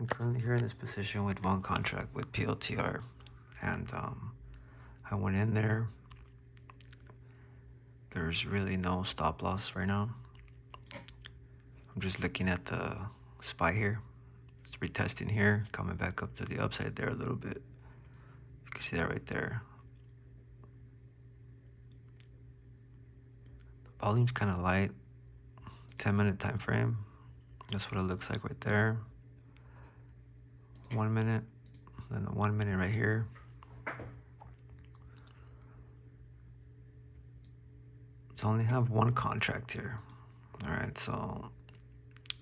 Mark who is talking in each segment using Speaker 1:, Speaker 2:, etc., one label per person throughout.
Speaker 1: I'm currently here in this position with one contract with PLTR, and I went in there. There's really no stop loss right now. I'm just looking at the SPY here. It's retesting here, coming back up to the upside there a little bit. You can see that right there. The volume's kind of light. 10-minute time frame. That's what it looks like right there. 1 minute, then the 1 minute right here. So I only have one contract here. All right, so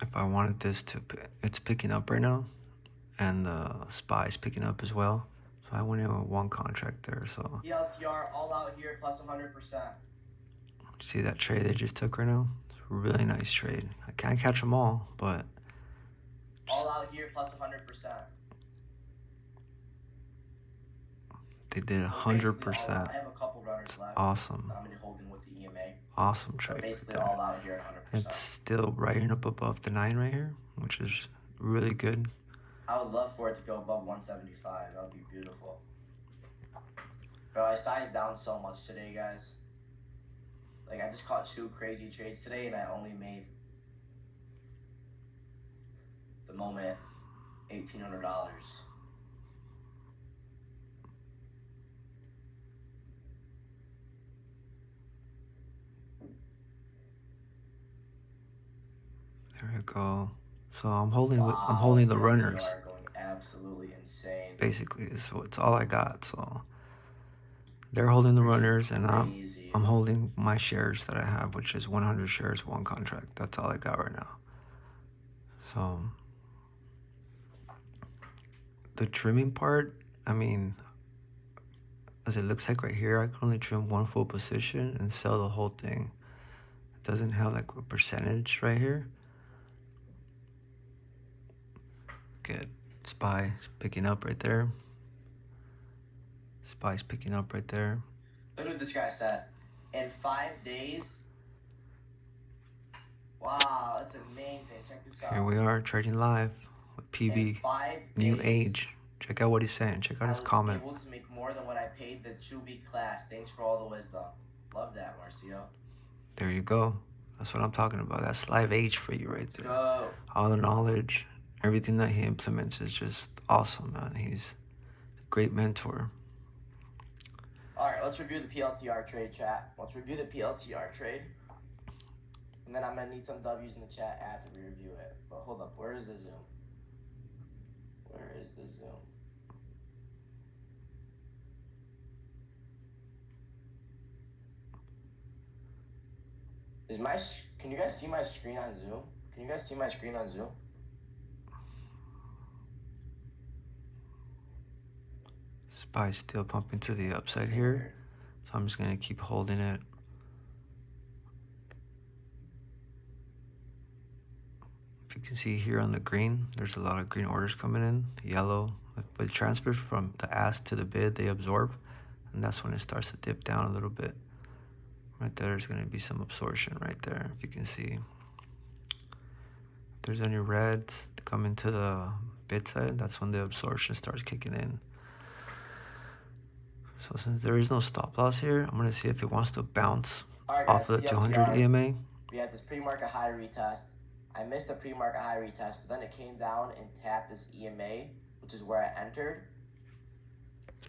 Speaker 1: if I wanted this to, it's picking up right now, and the SPY is picking up as well. So I went in with one contract there. So
Speaker 2: PLTR all out here plus 100%.
Speaker 1: See that trade they just took right now? It's a really nice trade. I can't catch them all, but
Speaker 2: all out here plus 100%.
Speaker 1: They did 100%.
Speaker 2: I have a couple runners left.
Speaker 1: Awesome.
Speaker 2: I'm gonna hold in with the EMA.
Speaker 1: Awesome trade.
Speaker 2: But basically all out here at 100%.
Speaker 1: It's still right up above the 9 right here, which is really good.
Speaker 2: I would love for it to go above 175. That would be beautiful. Bro, I sized down so much today, guys. Like, I just caught 2 crazy trades today, and I only made the moment $1,800.
Speaker 1: There we go. So I'm holding the runners.
Speaker 2: Are going absolutely insane.
Speaker 1: Basically, so it's all I got. So they're holding the runners, and I'm holding my shares that I have, which is 100 shares, one contract. That's all I got right now. So the trimming part, I mean, as it looks like right here, I can only trim one full position and sell the whole thing. It doesn't have like a percentage right here. Good. SPY is picking up right there. SPY's picking up right there.
Speaker 2: Look what this guy said. In 5 days. Wow, that's amazing. Check this out.
Speaker 1: Here we are trading live with PB. New age. Check out what he's saying. Check out his comment.
Speaker 2: I was able to make more than what I paid the 2B class. Thanks for all the wisdom. Love that, Marcio.
Speaker 1: There you go. That's what I'm talking about. That's live age for you right there.
Speaker 2: Go.
Speaker 1: All the knowledge, everything that he implements is just awesome, man. He's a great mentor.
Speaker 2: All right, let's review the PLTR trade, chat. Let's review the PLTR trade. And then I'm going to need some W's in the chat after we review it. But hold up, where is the Zoom? Where is the Zoom? Can you guys see my screen on Zoom? Can you guys see my screen on Zoom?
Speaker 1: SPY still pumping to the upside here. So I'm just going to keep holding it. If you can see here on the green, there's a lot of green orders coming in. Yellow, with transfers from the ask to the bid, they absorb. And that's when it starts to dip down a little bit. Right there's going to be some absorption right there, if you can see. If there's any reds to come into the bid side, that's when the absorption starts kicking in. So since there is no stop loss here, I'm going to see if it wants to bounce off of the 200 EMA.
Speaker 2: We had this pre-market high retest. I missed the pre-market high retest, but then it came down and tapped this EMA, which is where I entered.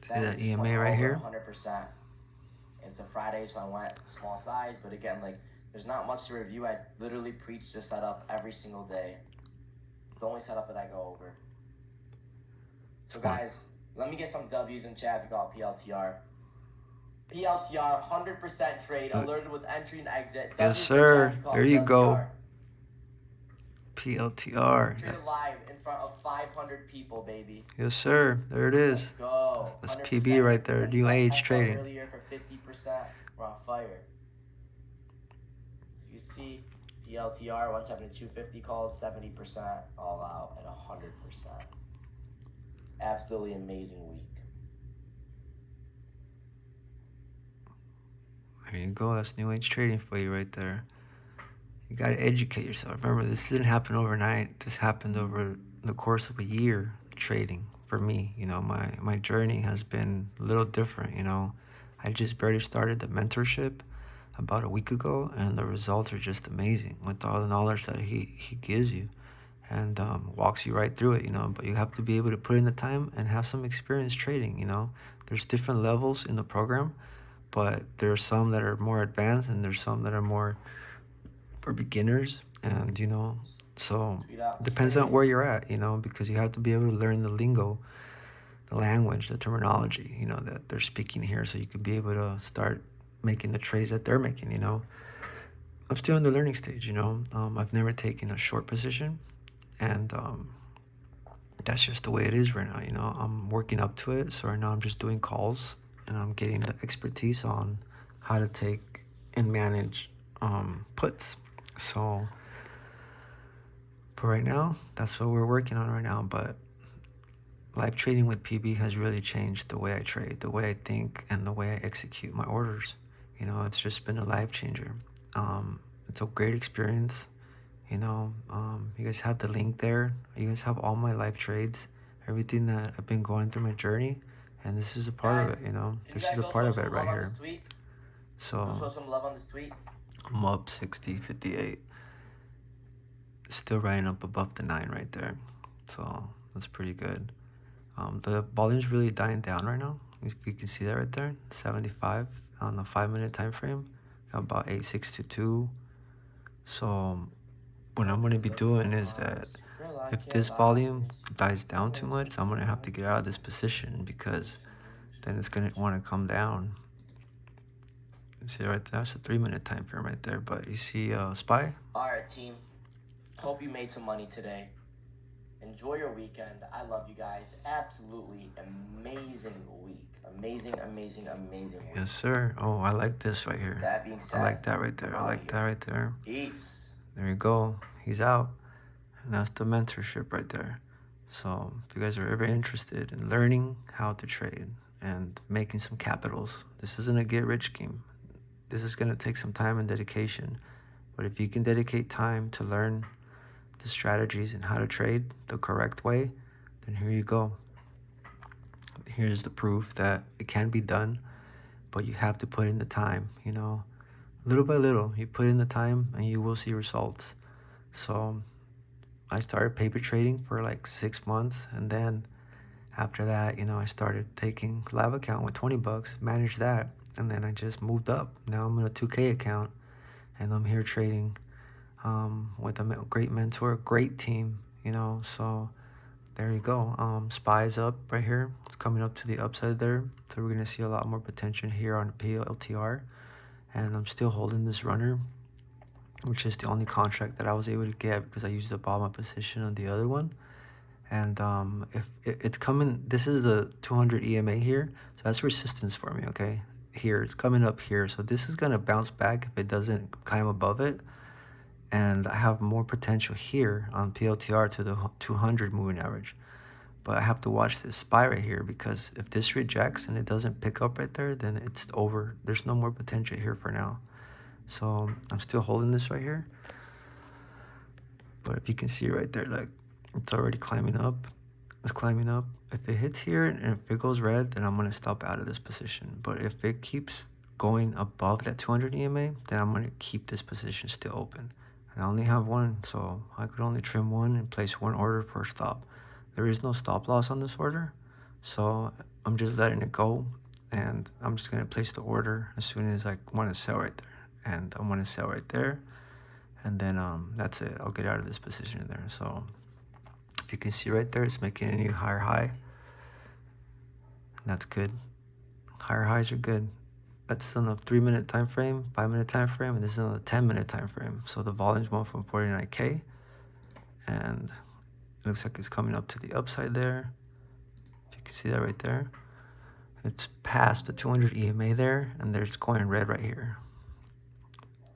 Speaker 1: See that EMA right here?
Speaker 2: 100%. It's a Friday, so I went small size, but again, like, there's not much to review. I literally preach this setup every single day. It's the only setup that I go over. So guys, let me get some W's in chat if you got PLTR. PLTR, 100% trade, alerted with entry and exit.
Speaker 1: Yes, sir. There you go. PLTR.
Speaker 2: Traded live in front of 500 people, baby.
Speaker 1: Yes, sir. There it is.
Speaker 2: Let's go.
Speaker 1: That's PB right there. New age trading.
Speaker 2: Earlier for 50%. We're on fire. So you see, PLTR 172.50 calls, 70% all out at 100%. Absolutely amazing week.
Speaker 1: There you go. That's new age trading for you right there. You got to educate yourself. Remember, this didn't happen overnight. This happened over the course of a year trading for me. You know, my journey has been a little different. You know, I just barely started the mentorship about a week ago, and the results are just amazing with all the knowledge that he gives you, and walks you right through it. You know, but you have to be able to put in the time and have some experience trading. You know, there's different levels in the program, but there's some that are more advanced, and there's some that are more for beginners. And you know, so
Speaker 2: Tweet out the
Speaker 1: depends on
Speaker 2: trade.
Speaker 1: where you're at. You know, because you have to be able to learn the lingo, the language, the terminology, you know, that they're speaking here, so you could be able to start making the trades that they're making. You know, I'm still in the learning stage. You know, I've never taken a short position, and that's just the way it is right now. You know, I'm working up to it, so right now I'm just doing calls, and I'm getting the expertise on how to take and manage puts. So, but right now, that's what we're working on right now. But live trading with PB has really changed the way I trade, the way I think, and the way I execute my orders. You know, it's just been a life changer. It's a great experience. You know, you guys have the link there. You guys have all my live trades, everything that I've been going through my journey, and this is a part of
Speaker 2: Guys,
Speaker 1: it. You know,
Speaker 2: can you
Speaker 1: this is
Speaker 2: guys
Speaker 1: a
Speaker 2: go
Speaker 1: part
Speaker 2: show
Speaker 1: of
Speaker 2: some
Speaker 1: it right
Speaker 2: love on this
Speaker 1: here.
Speaker 2: tweet? Go
Speaker 1: So
Speaker 2: show some love on this tweet.
Speaker 1: I'm up 60, 58, still riding up above the 9 right there. So that's pretty good. The volume's really dying down right now. You can see that right there, 75 on the 5-minute time frame, about 8622. So what I'm going to be doing is that
Speaker 2: Girl, I
Speaker 1: if
Speaker 2: can't
Speaker 1: this
Speaker 2: lie.
Speaker 1: volume dies down too much, I'm going to have to get out of this position, because then it's going to want to come down. See right there, that's a 3-minute time frame right there. But you see SPY?
Speaker 2: Alright, team. Hope you made some money today. Enjoy your weekend. I love you guys. Absolutely amazing week. Amazing, amazing, amazing week.
Speaker 1: Yes, sir. Oh, I like this right here.
Speaker 2: That being said,
Speaker 1: I like that right there.
Speaker 2: I'm
Speaker 1: I
Speaker 2: outta
Speaker 1: like
Speaker 2: here.
Speaker 1: that right there.
Speaker 2: Peace.
Speaker 1: There you go. He's out. And that's the mentorship right there. So if you guys are ever interested in learning how to trade and making some capitals, this isn't a get rich scheme. This is going to take some time and dedication. But if you can dedicate time to learn the strategies and how to trade the correct way, then here you go. Here's the proof that it can be done, but you have to put in the time, you know. Little by little, you put in the time and you will see results. So I started paper trading for like 6 months, and then after that, you know, I started taking live account with 20 bucks, managed that, and then I just moved up. Now I'm in a 2K account, and I'm here trading with a great mentor, great team, you know. So there you go. SPY's up right here. It's coming up to the upside there, so we're gonna see a lot more potential here on PLTR, and I'm still holding this runner, which is the only contract that I was able to get because I used the bottom position on the other one. And if it's coming, this is the 200 EMA here, so that's resistance for me. Okay, here it's coming up here, so this is gonna bounce back if it doesn't climb above it, and I have more potential here on PLTR to the 200 moving average. But I have to watch this SPY right here, because if this rejects and it doesn't pick up right there, then it's over. There's no more potential here for now. So I'm still holding this right here. But if you can see right there, like, it's already climbing up. It's climbing up. If it hits here and if it goes red, then I'm going to stop out of this position. But if it keeps going above that 200 EMA, then I'm going to keep this position still open. And I only have one, so I could only trim one and place one order for a stop. There is no stop loss on this order, so I'm just letting it go. And I'm just going to place the order as soon as I want to sell right there. And I want to sell right there. And then that's it. I'll get out of this position there. So if you can see right there, it's making a new higher high. And that's good. Higher highs are good. That's on a 3-minute time frame, 5-minute time frame, and this is on a 10-minute time frame. So the volume's went from 49K, and it looks like it's coming up to the upside there. If you can see that right there, it's past the 200 EMA there, and it's going red right here.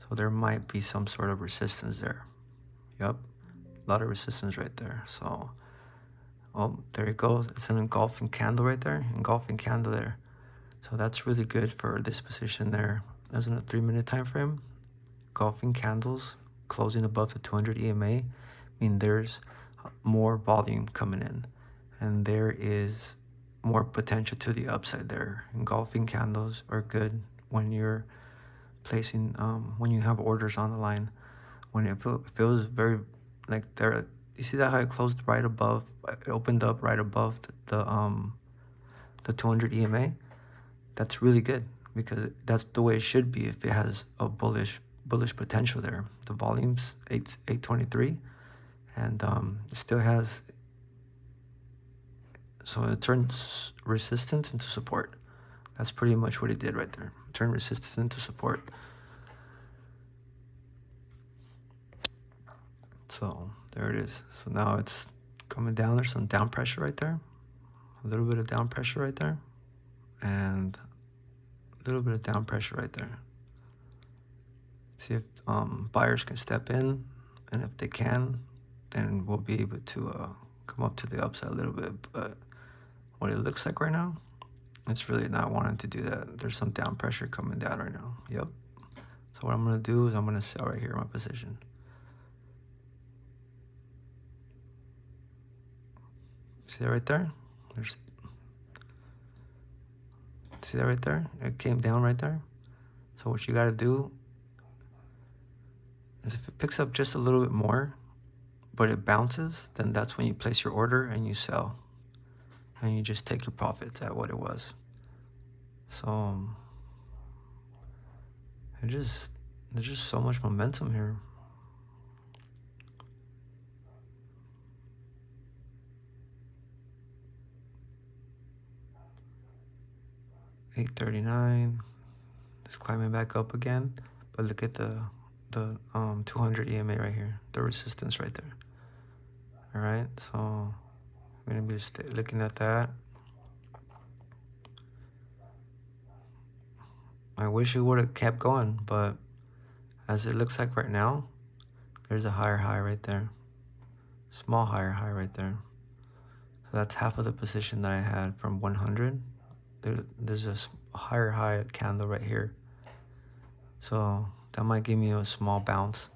Speaker 1: So there might be some sort of resistance there. Yep, a lot of resistance right there. So, oh, there it goes. It's an engulfing candle right there, engulfing candle there. So that's really good for this position there. That's in a 3-minute time frame. Engulfing candles closing above the 200 EMA. I mean, there's more volume coming in, and there is more potential to the upside there. Engulfing candles are good when you're placing when you have orders on the line. When it feels very like there, you see that how it closed right above, it opened up right above the 200 EMA. That's really good because that's the way it should be if it has a bullish potential there. The volume's 823, and it still has, so it turns resistance into support. That's pretty much what it did right there. Turn resistance into support. So there it is. So now it's coming down. There's some down pressure right there. A little bit of down pressure right there. And a little bit of down pressure right there. See if buyers can step in. And if they can, then we'll be able to come up to the upside a little bit. But what it looks like right now, it's really not wanting to do that. There's some down pressure coming down right now. Yep. So what I'm going to do is I'm going to sell right here in my position. See that right there? See that right there? It came down right there. So what you got to do is if it picks up just a little bit more, but it bounces, then that's when you place your order and you sell. And you just take your profits at what it was. So there's just so much momentum here. $8.39. It's climbing back up again, but look at the 200 EMA right here, the resistance right there. All right, so I'm gonna be looking at that. I wish it would have kept going, but as it looks like right now, there's a higher high right there. Small higher high right there. So that's half of the position that I had from 100. There's a higher high candle right here. So that might give me a small bounce.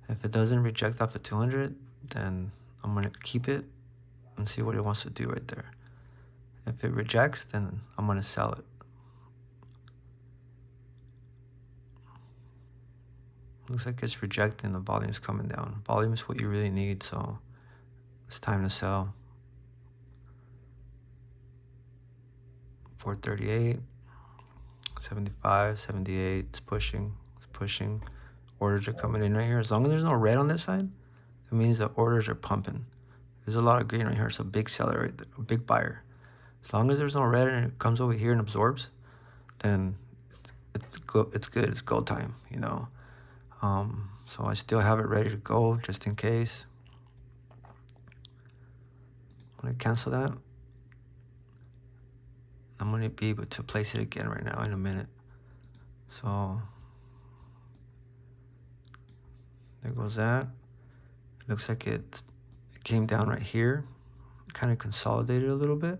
Speaker 1: If it doesn't reject off of 200, then I'm gonna keep it and see what it wants to do right there. If it rejects, then I'm gonna sell it. Looks like it's rejecting, the volume's coming down. Volume is what you really need, so it's time to sell. 438, 75, 78, it's pushing. Orders are coming in right here. As long as there's no red on this side, it means the orders are pumping. There's a lot of green right here. It's a big seller right there, a big buyer. As long as there's no red and it comes over here and absorbs, then it's good. It's go time, you know. So I still have it ready to go just in case. I'm gonna cancel that. I'm gonna be able to place it again right now in a minute. So there goes that. Looks like it came down right here, kind of consolidated a little bit.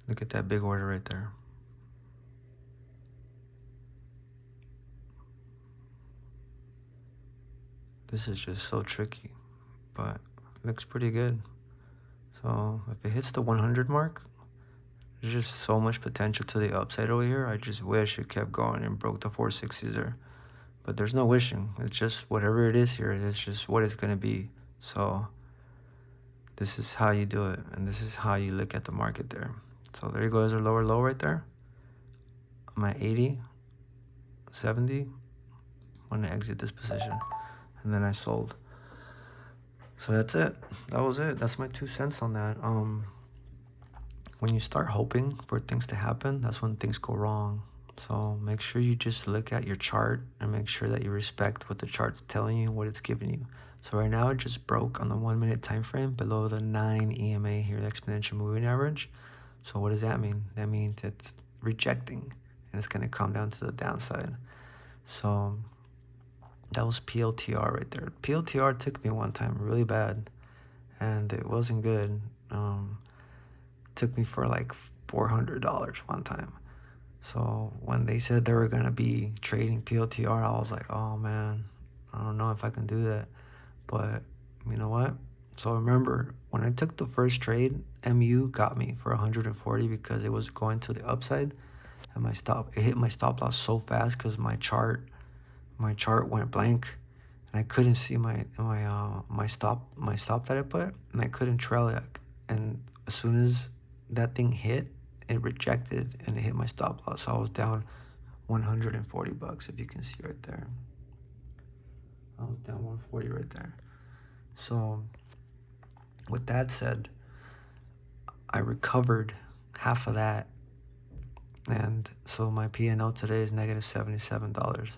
Speaker 1: Look at that big order right there. This is just so tricky, but looks pretty good. So if it hits the 100 mark, there's just so much potential to the upside over here. I just wish it kept going and broke the 460s there. But there's no wishing. It's just whatever it is here, it's just what it's going to be. So this is how you do it, and this is how you look at the market there. So there you go, there's a lower low right there. I'm at 80, 70. I'm going to exit this position. And then I sold. So that's it. That was it. That's my 2 cents on that. When you start hoping for things to happen, that's when things go wrong. So make sure you just look at your chart and make sure that you respect what the chart's telling you, what it's giving you. So right now it just broke on the 1 minute time frame below the 9 EMA here, the exponential moving average. So what does that mean? That means it's rejecting and it's going to come down to the downside. So that was PLTR right there. PLTR took me one time really bad and it wasn't good. Took me for like $400 one time. So when they said they were gonna be trading PLTR, I was like, oh man, I don't know if I can do that. But you know what? So remember, when I took the first trade, MU got me for 140 because it was going to the upside, and it hit my stop loss so fast because my chart went blank, and I couldn't see my stop that I put, and I couldn't trail it. And as soon as that thing hit, it rejected and it hit my stop loss. So I was down 140 bucks, if you can see right there. I was down 140 right there. So with that said, I recovered half of that, and so my P&L today is negative $77.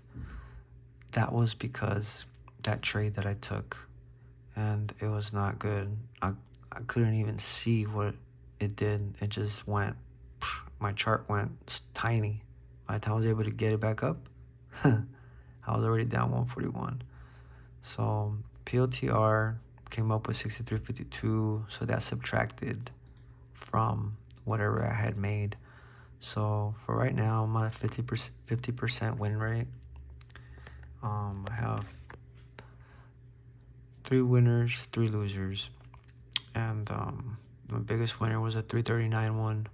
Speaker 1: That was because that trade that I took, and it was not good. I couldn't even see what it did. It just went, my chart went tiny. By the time I was able to get it back up, I was already down 141. So PLTR came up with 63.52, so that subtracted from whatever I had made. So for right now, I'm at 50% win rate. I have 3 winners, 3 losers, and my biggest winner was a 339 one,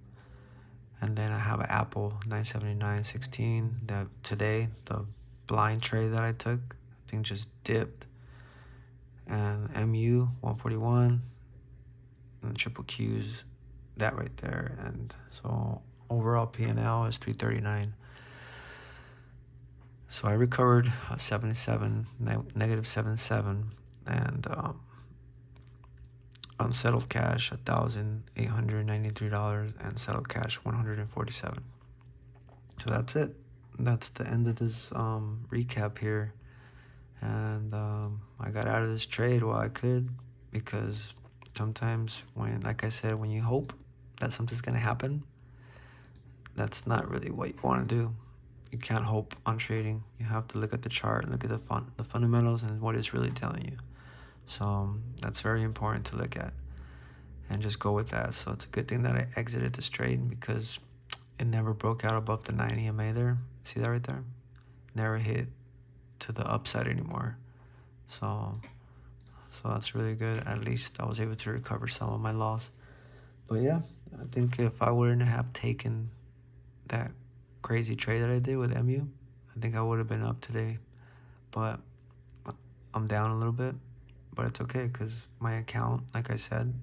Speaker 1: and then I have an Apple 979.16 that today the blind trade that I took, I think just dipped, and MU 141, and triple Q's that right there, and so overall P&L is 339. So I recovered 77, negative 77, and unsettled cash $1,893, and settled cash 147. So that's it. That's the end of this recap here. And I got out of this trade while I could, because sometimes when, like I said, when you hope that something's gonna happen, that's not really what you want to do. You can't hope on trading. You have to look at the chart and look at the fundamentals and what it's really telling you. So that's very important to look at and just go with that. So it's a good thing that I exited this trade, because it never broke out above the 9 EMA there. See that right there? Never hit to the upside anymore. So that's really good. At least I was able to recover some of my loss. But yeah, I think if I wouldn't have taken that crazy trade that I did with MU, I think I would have been up today. But I'm down a little bit, but it's okay, because my account, like I said,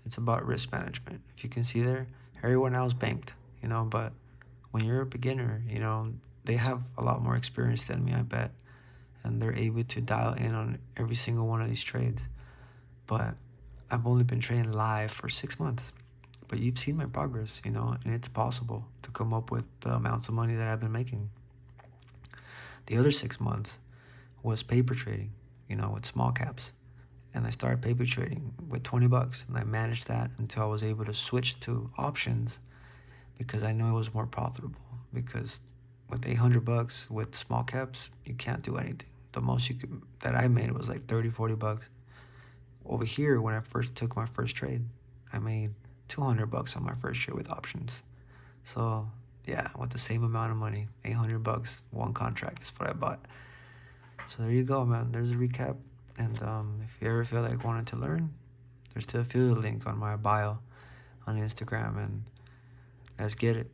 Speaker 1: it's about risk management. If you can see there, everyone else banked, but when you're a beginner, they have a lot more experience than me, I bet, and they're able to dial in on every single one of these trades. But I've only been trading live for 6 months. But you've seen my progress, and it's possible to come up with the amounts of money that I've been making. The other 6 months was paper trading, with small caps. And I started paper trading with 20 bucks, and I managed that until I was able to switch to options, because I know it was more profitable. Because with 800 bucks with small caps, you can't do anything. The most that I made was like 30, 40 bucks. Over here, when I first took my first trade, I made 200 bucks on my first trade with options. So yeah, with the same amount of money, 800 bucks, one contract is what I bought. So there you go, man. There's a recap. And if you ever feel like wanting to learn, there's still a affiliate link on my bio on Instagram, and let's get it.